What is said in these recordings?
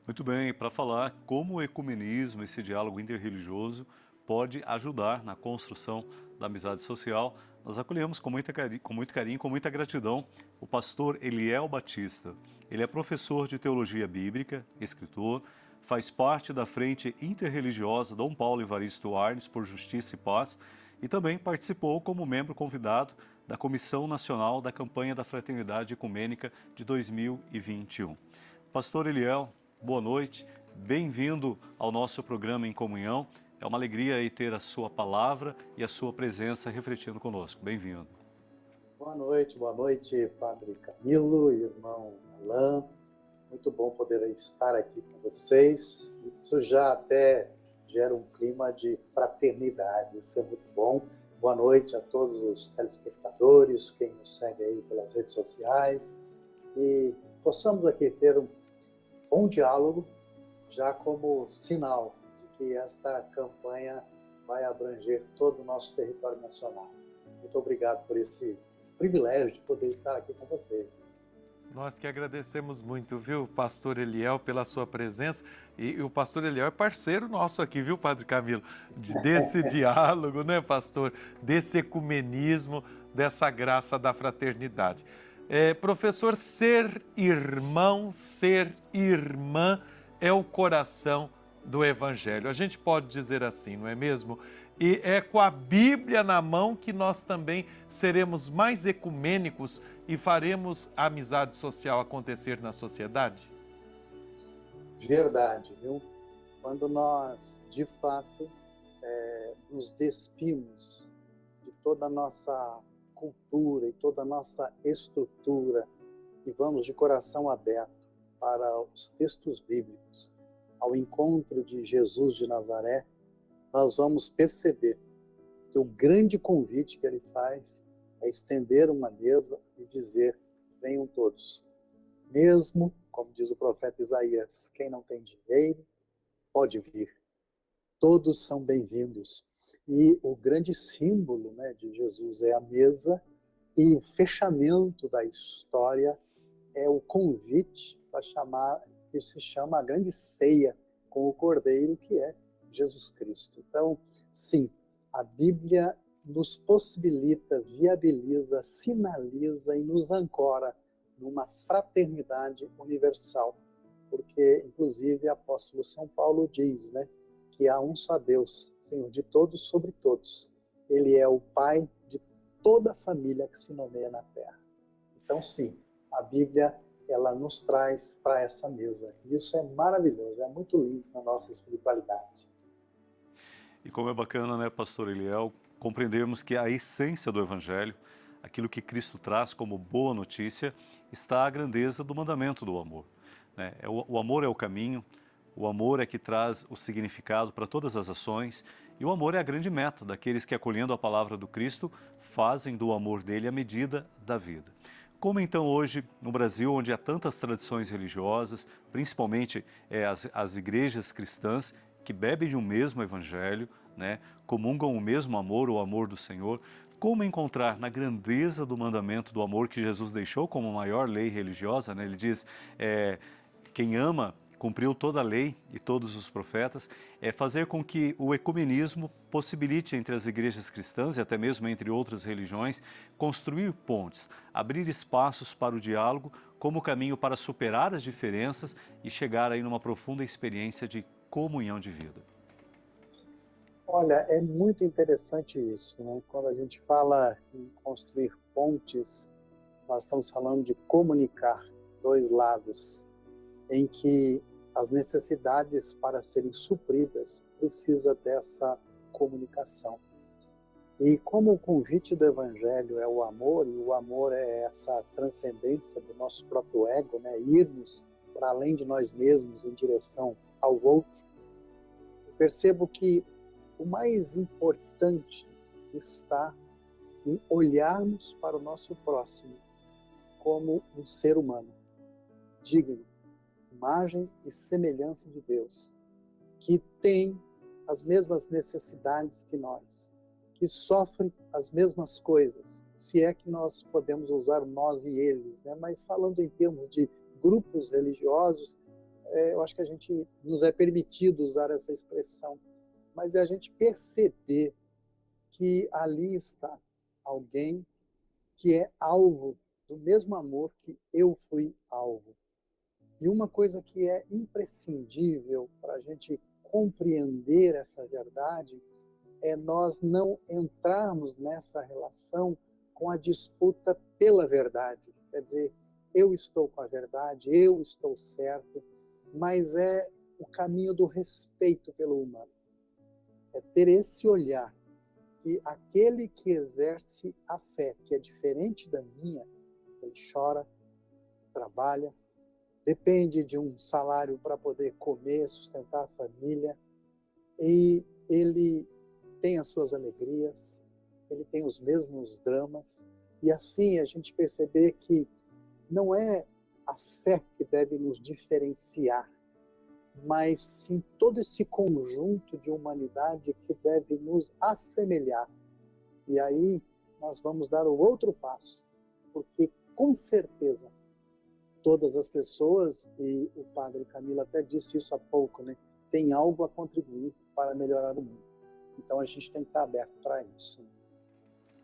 Muito bem, para falar como o ecumenismo, esse diálogo interreligioso, pode ajudar na construção da amizade social, nós acolhemos com muito carinho, com muita gratidão, o pastor Eliel Batista. Ele é professor de teologia bíblica, escritor, faz parte da Frente Interreligiosa Dom Paulo Evaristo Arnes por Justiça e Paz e também participou como membro convidado da Comissão Nacional da Campanha da Fraternidade Ecumênica de 2021. Pastor Eliel, boa noite, bem-vindo ao nosso programa Em Comunhão. É uma alegria aí ter a sua palavra e a sua presença refletindo conosco. Bem-vindo. Boa noite, Padre Camilo e irmão Alain. Muito bom poder estar aqui com vocês. Isso já até gera um clima de fraternidade, isso é muito bom. Boa noite a todos os telespectadores, quem nos segue aí pelas redes sociais. E possamos aqui ter um bom diálogo, já como sinal de que esta campanha vai abranger todo o nosso território nacional. Muito obrigado por esse privilégio de poder estar aqui com vocês. Nós que agradecemos muito, viu, pastor Eliel, pela sua presença. E o pastor Eliel é parceiro nosso aqui, viu, Padre Camilo? Desse diálogo, né, pastor? Desse ecumenismo, dessa graça da fraternidade. Professor, ser irmão, ser irmã é o coração do Evangelho. A gente pode dizer assim, não é mesmo? E é com a Bíblia na mão que nós também seremos mais ecumênicos e faremos a amizade social acontecer na sociedade? Verdade, viu? Quando nós, de fato, nos despimos de toda a nossa cultura e toda a nossa estrutura e vamos de coração aberto para os textos bíblicos, ao encontro de Jesus de Nazaré, nós vamos perceber que o grande convite que ele faz é estender uma mesa e dizer: venham todos. Mesmo, como diz o profeta Isaías, quem não tem dinheiro, pode vir. Todos são bem-vindos. E o grande símbolo, né, de Jesus é a mesa, e o fechamento da história é o convite para chamar, que se chama a grande ceia com o Cordeiro, que é Jesus Cristo. Então, sim, a Bíblia nos possibilita, viabiliza, sinaliza e nos ancora numa fraternidade universal, porque, inclusive, o apóstolo São Paulo diz, né, que há um só Deus, Senhor de todos, sobre todos. Ele é o Pai de toda a família que se nomeia na Terra. Então, sim, a Bíblia, ela nos traz para essa mesa. Isso é maravilhoso, é muito lindo na nossa espiritualidade. E como é bacana, né, pastor Eliel, compreendermos que a essência do Evangelho, aquilo que Cristo traz como boa notícia, está a grandeza do mandamento do amor. Né? O amor é o caminho, o amor é que traz o significado para todas as ações, e o amor é a grande meta daqueles que, acolhendo a palavra do Cristo, fazem do amor dele a medida da vida. Como então hoje, no Brasil, onde há tantas tradições religiosas, principalmente as igrejas cristãs, que bebem de um mesmo evangelho, né, comungam o mesmo amor, o amor do Senhor, como encontrar na grandeza do mandamento do amor que Jesus deixou como maior lei religiosa, né? Ele diz, quem ama cumpriu toda a lei e todos os profetas, é fazer com que o ecumenismo possibilite entre as igrejas cristãs e até mesmo entre outras religiões, construir pontes, abrir espaços para o diálogo como caminho para superar as diferenças e chegar aí numa profunda experiência de comunhão de vida. Olha, é muito interessante isso, né? Quando a gente fala em construir pontes, nós estamos falando de comunicar dois lados, em que as necessidades para serem supridas precisa dessa comunicação. E como o convite do Evangelho é o amor, e o amor é essa transcendência do nosso próprio ego, né? Irmos para além de nós mesmos em direção ao outro, eu percebo que o mais importante está em olharmos para o nosso próximo como um ser humano, digno, imagem e semelhança de Deus, que tem as mesmas necessidades que nós, que sofre as mesmas coisas, se é que nós podemos usar nós e eles, né? Mas falando em termos de grupos religiosos, eu acho que a gente nos é permitido usar essa expressão, mas é a gente perceber que ali está alguém que é alvo do mesmo amor que eu fui alvo. E uma coisa que é imprescindível para a gente compreender essa verdade é nós não entrarmos nessa relação com a disputa pela verdade. Quer dizer, eu estou com a verdade, eu estou certo, mas é o caminho do respeito pelo humano. É ter esse olhar que aquele que exerce a fé, que é diferente da minha, ele chora, trabalha, depende de um salário para poder comer, sustentar a família, e ele tem as suas alegrias, ele tem os mesmos dramas, e assim a gente perceber que não é a fé que deve nos diferenciar, mas sim todo esse conjunto de humanidade que deve nos assemelhar. E aí nós vamos dar o outro passo, porque com certeza todas as pessoas, e o padre Camilo até disse isso há pouco, né, tem algo a contribuir para melhorar o mundo. Então a gente tem que estar aberto para isso.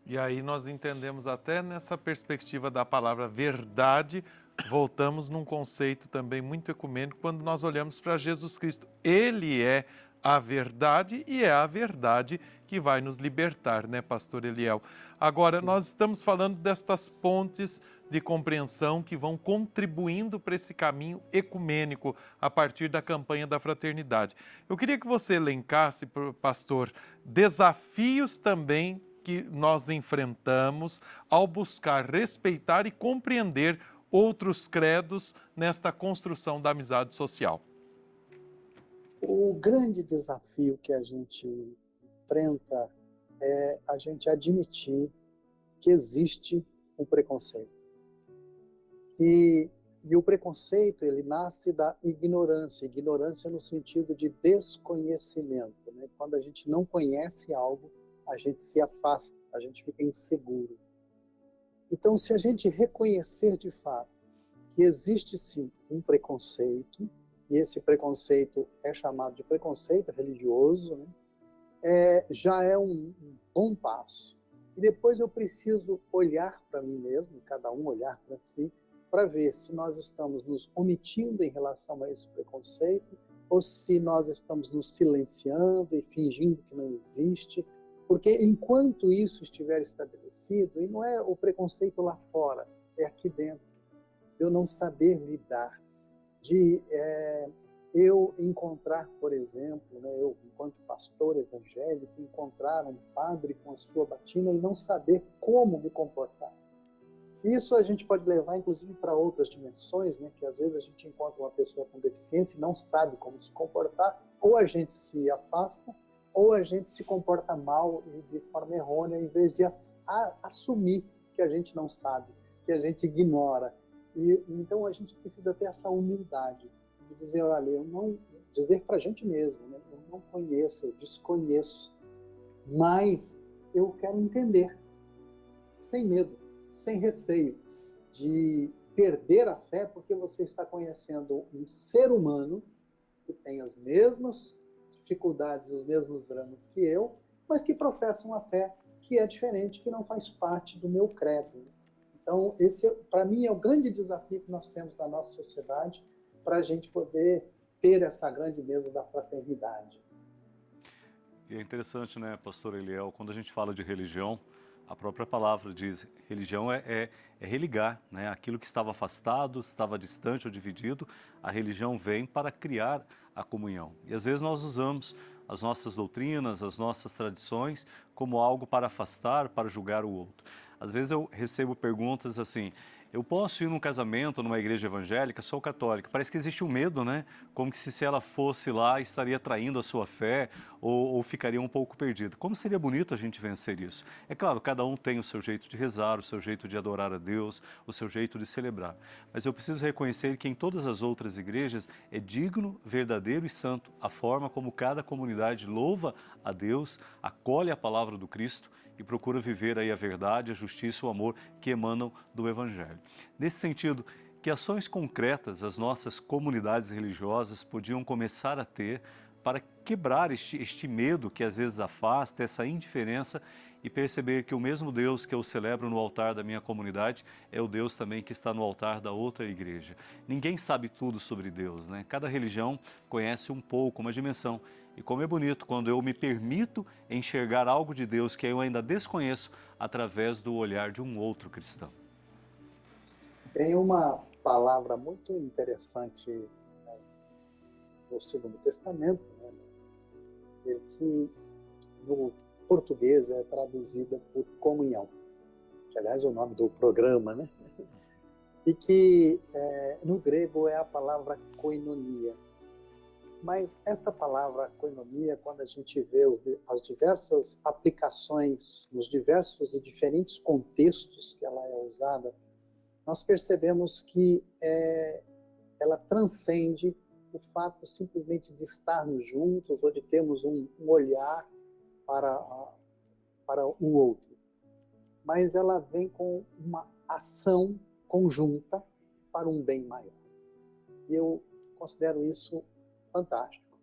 E aí nós entendemos até nessa perspectiva da palavra verdade, voltamos num conceito também muito ecumênico quando nós olhamos para Jesus Cristo. Ele é a verdade e é a verdade que vai nos libertar, né, pastor Eliel? Agora, Sim. Nós estamos falando destas pontes de compreensão que vão contribuindo para esse caminho ecumênico a partir da campanha da fraternidade. Eu queria que você elencasse, pastor, desafios também que nós enfrentamos ao buscar respeitar e compreender outros credos nesta construção da amizade social. O grande desafio que a gente enfrenta é a gente admitir que existe um preconceito. E o preconceito, ele nasce da ignorância, ignorância no sentido de desconhecimento, né? Quando a gente não conhece algo, a gente se afasta, a gente fica inseguro. Então, se a gente reconhecer de fato que existe sim um preconceito, e esse preconceito é chamado de preconceito religioso, né? Já é um bom passo. E depois eu preciso olhar para mim mesmo, cada um olhar para si, para ver se nós estamos nos omitindo em relação a esse preconceito, ou se nós estamos nos silenciando e fingindo que não existe. Porque enquanto isso estiver estabelecido, e não é o preconceito lá fora, é aqui dentro, eu não saber lidar, de eu encontrar, por exemplo, né, eu enquanto pastor evangélico, encontrar um padre com a sua batina e não saber como me comportar. Isso a gente pode levar, inclusive, para outras dimensões, né, que às vezes a gente encontra uma pessoa com deficiência e não sabe como se comportar, ou a gente se afasta, ou a gente se comporta mal e de forma errônea, em vez de assumir que a gente não sabe, que a gente ignora. E então a gente precisa ter essa humildade de dizer, olha, eu não dizer para a gente mesmo, né, eu não conheço, eu desconheço, mas eu quero entender, sem medo, sem receio de perder a fé, porque você está conhecendo um ser humano que tem as mesmas dificuldades e os mesmos dramas que eu, mas que professa uma fé que é diferente, que não faz parte do meu credo. Então, esse, para mim, é o grande desafio que nós temos na nossa sociedade para a gente poder ter essa grande mesa da fraternidade. E é interessante, né, pastor Eliel, quando a gente fala de religião, a própria palavra diz, religião é religar, né? Aquilo que estava afastado, estava distante ou dividido, a religião vem para criar a comunhão. E às vezes nós usamos as nossas doutrinas, as nossas tradições, como algo para afastar, para julgar o outro. Às vezes eu recebo perguntas assim, eu posso ir num casamento, numa igreja evangélica, sou católica. Parece que existe um medo, né? Como que se ela fosse lá, estaria traindo a sua fé ou ficaria um pouco perdida. Como seria bonito a gente vencer isso? É claro, cada um tem o seu jeito de rezar, o seu jeito de adorar a Deus, o seu jeito de celebrar. Mas eu preciso reconhecer que em todas as outras igrejas é digno, verdadeiro e santo a forma como cada comunidade louva a Deus, acolhe a palavra do Cristo e procura viver aí a verdade, a justiça e o amor que emanam do Evangelho. Nesse sentido, Que ações concretas as nossas comunidades religiosas podiam começar a ter para quebrar este medo que às vezes afasta, essa indiferença, e perceber que o mesmo Deus que eu celebro no altar da minha comunidade é o Deus também que está no altar da outra igreja. Ninguém sabe tudo sobre Deus, né? Cada religião conhece um pouco, uma dimensão. E como é bonito quando eu me permito enxergar algo de Deus que eu ainda desconheço através do olhar de um outro cristão. Tem uma palavra muito interessante, né, no Segundo Testamento, né, que no português é traduzida por comunhão, que aliás é o nome do programa, né? E que no grego é a palavra koinonia. Mas esta palavra koinonia, quando a gente vê as diversas aplicações, nos diversos e diferentes contextos que ela é usada, nós percebemos que ela transcende o fato simplesmente de estarmos juntos ou de termos um olhar para o outro. Mas ela vem com uma ação conjunta para um bem maior. E eu considero isso fantástico.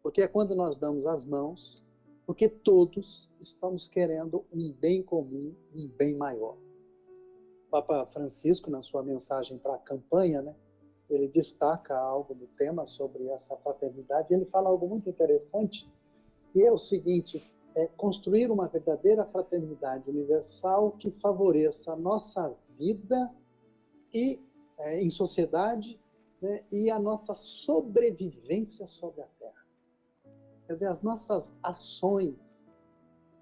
Porque é quando nós damos as mãos, porque todos estamos querendo um bem comum, um bem maior. O Papa Francisco, na sua mensagem para a campanha, né, ele destaca algo do tema sobre essa fraternidade. Ele fala algo muito interessante, e é o seguinte: construir uma verdadeira fraternidade universal que favoreça a nossa vida e em sociedade, né, e a nossa sobrevivência sobre a Terra. Quer dizer, as nossas ações,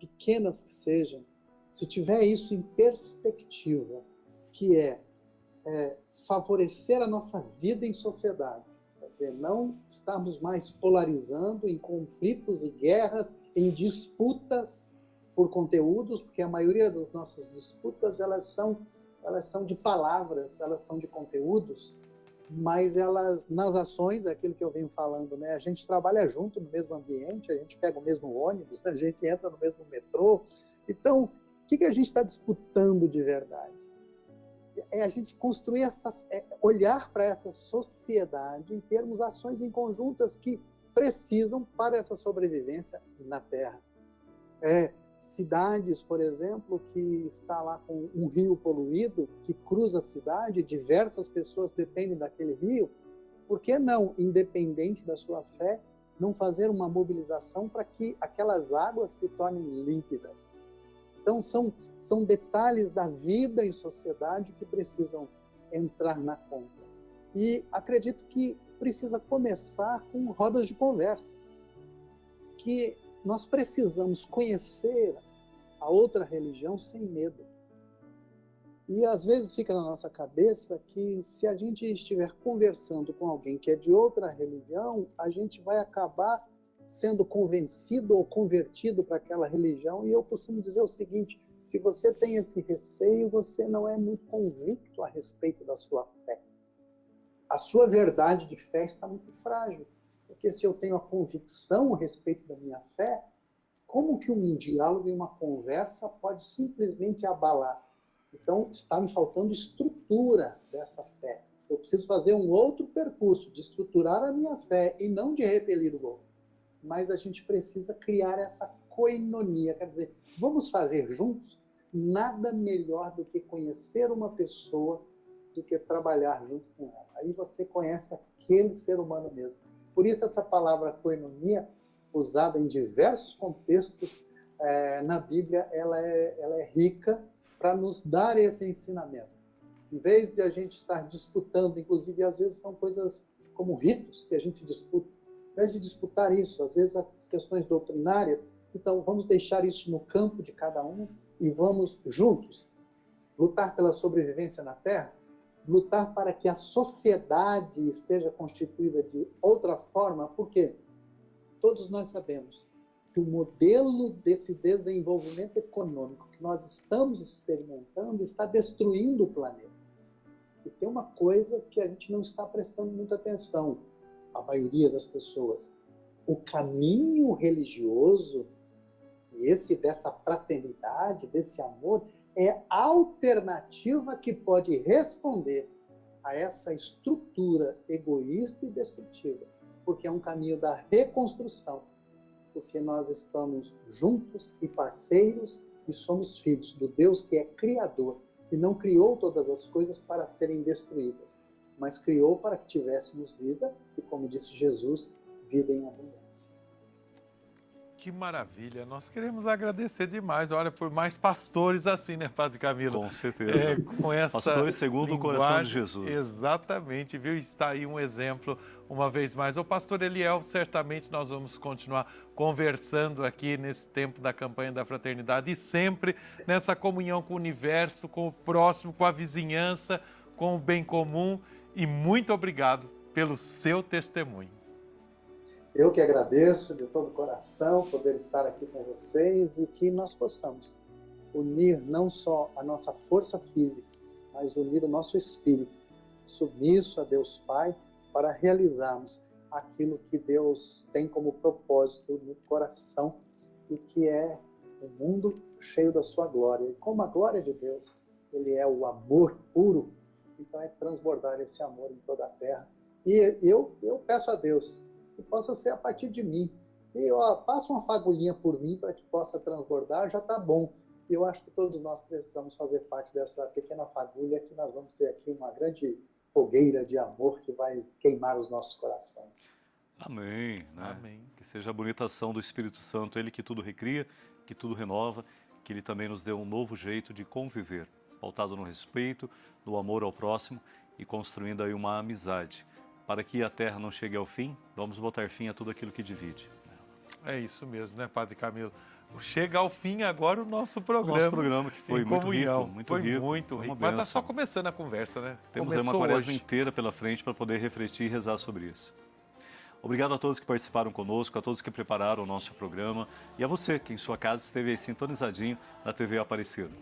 pequenas que sejam, se tiver isso em perspectiva, que é favorecer a nossa vida em sociedade, quer dizer, não estarmos mais polarizando em conflitos e guerras, em disputas por conteúdos, porque a maioria das nossas disputas elas são de palavras, elas são de conteúdos, mas elas, nas ações, é aquilo que eu venho falando, né? A gente trabalha junto no mesmo ambiente, a gente pega o mesmo ônibus, a gente entra no mesmo metrô. Então, o que a gente está disputando de verdade? É a gente construir olhar para essa sociedade em termos de ações em conjuntas que precisam para essa sobrevivência na Terra. Cidades, por exemplo, que está lá com um rio poluído, que cruza a cidade, diversas pessoas dependem daquele rio, por que não, independente da sua fé, não fazer uma mobilização para que aquelas águas se tornem límpidas? Então, são detalhes da vida em sociedade que precisam entrar na conta. E acredito que precisa começar com rodas de conversa, que nós precisamos conhecer a outra religião sem medo. E às vezes fica na nossa cabeça que se a gente estiver conversando com alguém que é de outra religião, a gente vai acabar sendo convencido ou convertido para aquela religião. E eu costumo dizer o seguinte: se você tem esse receio, você não é muito convicto a respeito da sua fé. A sua verdade de fé está muito frágil. Porque se eu tenho a convicção a respeito da minha fé, como que um diálogo e uma conversa pode simplesmente abalar? Então, está me faltando estrutura dessa fé. Eu preciso fazer um outro percurso de estruturar a minha fé e não de repelir o outro. Mas a gente precisa criar essa koinonia, quer dizer, vamos fazer juntos? Nada melhor do que conhecer uma pessoa, do que trabalhar junto com ela. Aí você conhece aquele ser humano mesmo. Por isso essa palavra koinonia, usada em diversos contextos na Bíblia, ela é rica para nos dar esse ensinamento. Em vez de a gente estar disputando, inclusive às vezes são coisas como ritos que a gente disputa, ao invés de disputar isso, às vezes as questões doutrinárias, então vamos deixar isso no campo de cada um e vamos juntos lutar pela sobrevivência na Terra, lutar para que a sociedade esteja constituída de outra forma, porque todos nós sabemos que o modelo desse desenvolvimento econômico que nós estamos experimentando está destruindo o planeta. E tem uma coisa que a gente não está prestando muita atenção, a maioria das pessoas. O caminho religioso, esse dessa fraternidade, desse amor, é a alternativa que pode responder a essa estrutura egoísta e destrutiva, porque é um caminho da reconstrução, porque nós estamos juntos e parceiros e somos filhos do Deus que é criador, e não criou todas as coisas para serem destruídas, mas criou para que tivéssemos vida e, como disse Jesus, vida em abundância. Que maravilha! Nós queremos agradecer demais, olha, por mais pastores assim, né, Padre Camilo? Com certeza. Com essa Pastores segundo o coração de linguagem. Jesus. Exatamente, viu? Está aí um exemplo, uma vez mais. O pastor Eliel, certamente nós vamos continuar conversando aqui nesse tempo da campanha da fraternidade e sempre nessa comunhão com o universo, com o próximo, com a vizinhança, com o bem comum. E muito obrigado pelo seu testemunho. Eu que agradeço de todo o coração poder estar aqui com vocês e que nós possamos unir não só a nossa força física, mas unir o nosso espírito, submisso a Deus Pai, para realizarmos aquilo que Deus tem como propósito no coração e que é um mundo cheio da sua glória. E como a glória de Deus, Ele é o amor puro, então é transbordar esse amor em toda a terra. E eu peço a Deus que possa ser a partir de mim. E passa uma fagulhinha por mim para que possa transbordar, já está bom. E eu acho que todos nós precisamos fazer parte dessa pequena fagulha, que nós vamos ter aqui uma grande fogueira de amor que vai queimar os nossos corações. Amém, né? Amém. Que seja a bonita ação do Espírito Santo, Ele que tudo recria, que tudo renova, que Ele também nos dê um novo jeito de conviver, pautado no respeito, no amor ao próximo e construindo aí uma amizade. Para que a terra não chegue ao fim, vamos botar fim a tudo aquilo que divide. É isso mesmo, né, Padre Camilo? Chega ao fim agora o nosso programa. O nosso programa que foi em muito comunhão. rico, muito Foi rico. muito Foi rico. uma Mas está bênção. só começando a conversa, né? Temos aí uma Começou quaresma hoje. inteira pela frente para poder refletir e rezar sobre isso. Obrigado a todos que participaram conosco, a todos que prepararam o nosso programa e a você que em sua casa esteve aí sintonizadinho na TV Aparecida.